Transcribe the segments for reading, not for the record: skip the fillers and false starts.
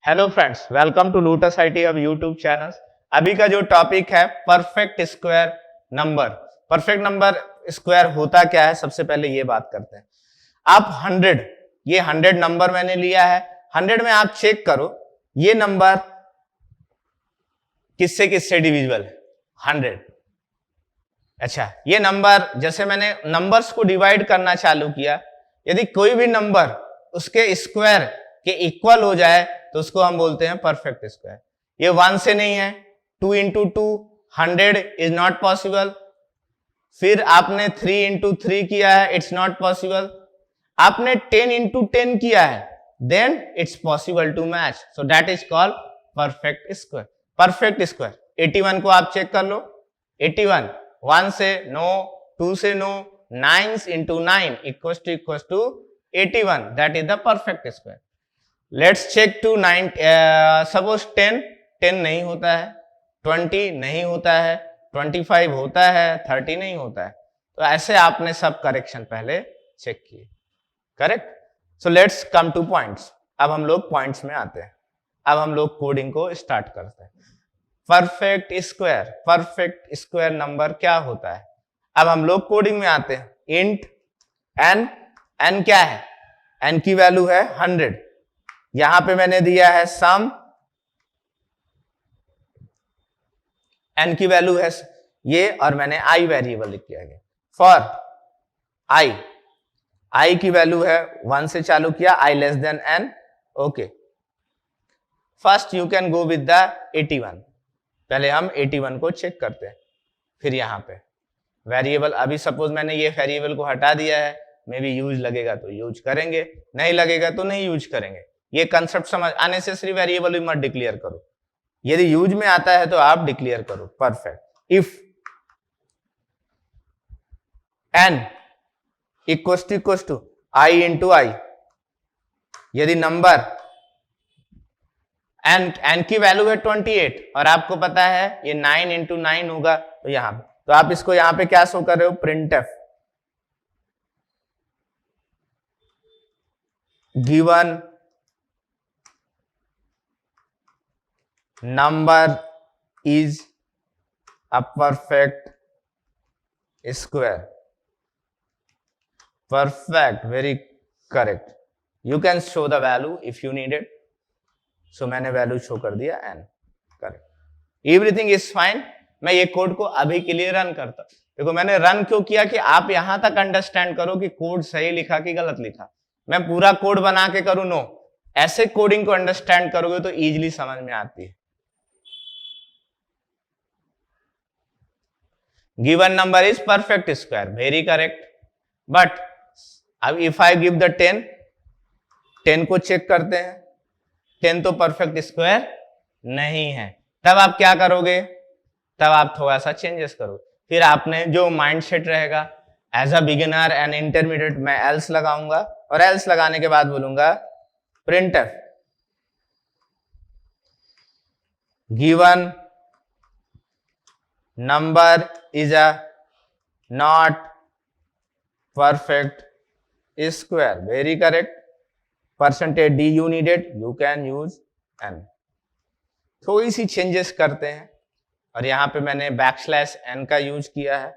Hello friends, welcome to Lotus IT अब YouTube channel. अभी का जो टॉपिक है perfect square number. Perfect number square होता क्या है, सबसे पहले ये बात करते हैं। आप 100, ये 100 नंबर मैंने लिया है। 100 में आप चेक करो ये नंबर किससे किससे डिविजिबल है। 100। अच्छा, ये नंबर जैसे मैंने नंबर्स को डिवाइड करना चालू किया, यदि कोई भी नंबर उसके स्क्वायर के इक्वल हो जाए तो उसको हम बोलते हैं परफेक्ट स्क्वायर। ये 1 से नहीं है, 2 इंटू 2 100 इज नॉट पॉसिबल। फिर आपने 3 इंटू 3 किया है, इट्स नॉट पॉसिबल। आपने 10 इंटू 10 किया है, then it's possible to match, so that is called perfect square. Perfect square 81 को आप चेक कर लो। 81 1 से नो, 2 से नो, 9 into 9 equal to 81, that is the perfect square. Let's check to 9, suppose 10 नहीं होता है, 20 नहीं होता है, 25 होता है, 30 नहीं होता है। तो ऐसे आपने सब करेक्शन पहले चेक किए, correct. So let's come two points. अब हम लोग पॉइंट्स में आते हैं। अब हम लोग कोडिंग को स्टार्ट करते हैं। परफेक्ट स्क्वायर नंबर क्या होता है। अब हम लोग कोडिंग में आते हैं। इंट एन क्या है, एन की वैल्यू है 100। यहां पे मैंने दिया है सम, एन की वैल्यू है ये, और मैंने आई वेरिएबल लिख दिया है। फॉर आई की वैल्यू है 1 से चालू किया, I less than N. Okay, first you can go with the 81। पहले हम 81 को चेक करते हैं। फिर यहां पे वेरिएबल, अभी सपोज मैंने ये वेरिएबल को हटा दिया है, मे बी यूज लगेगा तो यूज करेंगे, नहीं लगेगा तो नहीं यूज करेंगे। ये कंसेप्ट समझ। अननेसेसरी वेरिएबल भी मत डिक्लेयर करो, यदि यूज में आता है तो आप डिक्लेयर करो। Perfect if N equal to I into I, यदि नंबर एन की वैल्यू है 28 और आपको पता है ये 9 इंटू 9 होगा, तो यहां पे तो आप इसको यहां पे क्या शो कर रहे हो, printf given number is a perfect square. Perfect, very correct. You can show the value if you need it. So मैंने वैल्यू शो कर दिया n, correct. Everything is fine. मैं ये कोड को अभी के लिए रन करता। देखो मैंने रन क्यों किया कि आप यहां तक अंडरस्टैंड करो कि कोड सही लिखा कि गलत लिखा। मैं पूरा कोड बना के करूं, नो। ऐसे कोडिंग को अंडरस्टैंड करोगे तो इजीली समझ में आती है। Given number is perfect square, very correct. But अब if I give the 10, 10 को चेक करते हैं। 10 तो परफेक्ट स्क्वायर नहीं है। तब आप क्या करोगे, तब आप थोड़ा सा चेंजेस करो। फिर आपने जो माइंडसेट रहेगा, as a beginner and intermediate मैं एल्स लगाऊंगा, और एल्स लगाने के बाद बोलूंगा printf given number is a not perfect square, very correct. Percentage d you needed, you can use n। थोड़ी सी चेंजेस करते हैं, और यहां पे मैंने बैकस्लैश n का यूज किया है।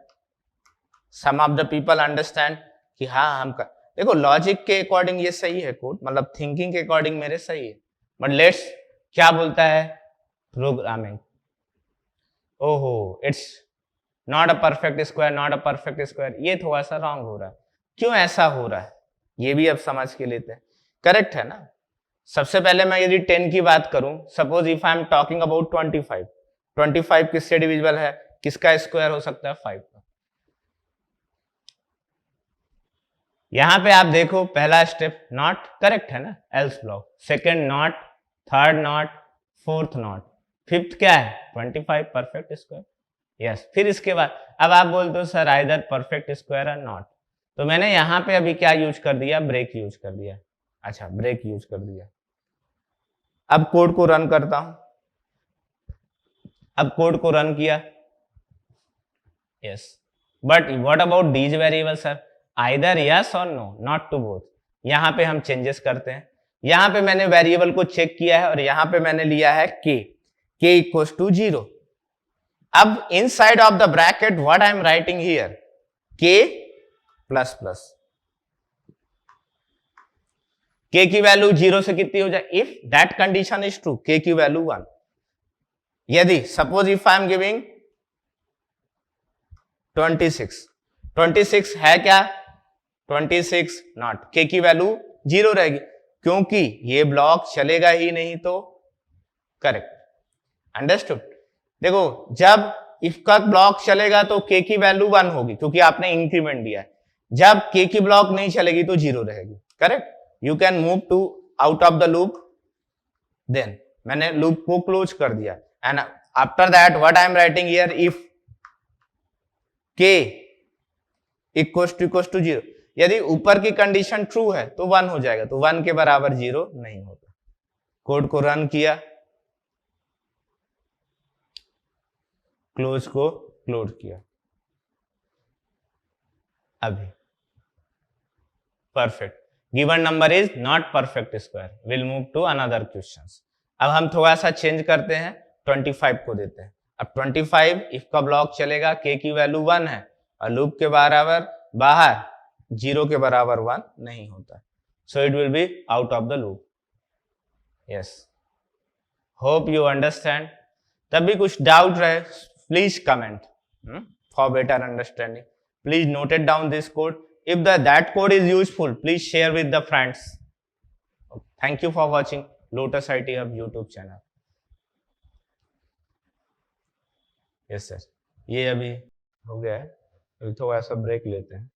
सम ऑफ द पीपल अंडरस्टैंड कि हाँ हम कर, देखो लॉजिक के अकॉर्डिंग ये सही है कोड, मतलब थिंकिंग के अकॉर्डिंग मेरे सही है। बट लेट्स क्या बोलता है प्रोग्रामिंग, ओहो it's not a perfect square, not a perfect square. ये थोड़ा सा रॉन्ग हो रहा है। क्यों ऐसा हो रहा है ये भी अब समझ के लेते हैं। करेक्ट है ना। सबसे पहले मैं यदि 10 की बात करूं, suppose if I am talking about 25 किससे डिविजिबल है, किसका स्क्वायर हो सकता है, 5 का। यहां पे आप देखो पहला स्टेप नॉट, करेक्ट है ना, else block. Second not, third not, fourth not, fifth क्या है 25 परफेक्ट स्क्वायर। यस, फिर इसके बाद अब आप बोलते हो सर आइदर परफेक्ट स्क्वायर और नॉट, तो मैंने यहां पे अभी क्या यूज कर दिया, ब्रेक यूज कर दिया। अच्छा, ब्रेक यूज कर दिया। अब कोड को रन करता हूं। अब कोड को रन किया, yes, but what about these variable sir, either yes और नो, नॉट टू बोथ। यहां पे हम चेंजेस करते हैं। यहां पे मैंने वेरिएबल को चेक किया है और यहां पे मैंने लिया है k इक्वल्स टू 0। अब inside of the bracket what I am writing here k plus plus, k की वैल्यू 0 से कितनी हो जाए, if that condition is true k की वैल्यू 1। यदि suppose if I am giving 26 है क्या, 26 नॉट, k की वैल्यू 0 रहेगी क्योंकि ये ब्लॉक चलेगा ही नहीं, तो करेक्ट, अंडरस्टूड। देखो जब इफ का ब्लॉक चलेगा तो k की वैल्यू 1 होगी क्योंकि आपने इंक्रीमेंट दिया है, जब k की ब्लॉक नहीं चलेगी तो 0 रहेगी, correct. You can move to out of the loop, then मैंने लूप को क्लोज कर दिया and after that what I am writing here, if k equals to 0, यदि ऊपर की कंडीशन ट्रू है तो 1 हो जाएगा, तो 1 के बराबर 0 नहीं होता। कोड को रन किया, क्लोज को क्लोज किया, अभी perfect. Given number is not perfect square, will move to another questions. अब हम थोड़ा सा चेंज करते हैं, 25 को देते हैं। अब 25 इफ का ब्लॉक चलेगा, k की वैल्यू 1 है और लूप के बराबर बाहर 0 के बराबर 1 नहीं होता, so it will be out of the loop. Yes, hope you understand. तब भी कुछ डाउट रहे please comment for better understanding. Please note it down this code, if that code is useful please share with the friends. Thank you for watching Lotus IT Hub YouTube channel. yes sir, ये अभी हो गया है, अभी थोड़ा सा break लेते हैं।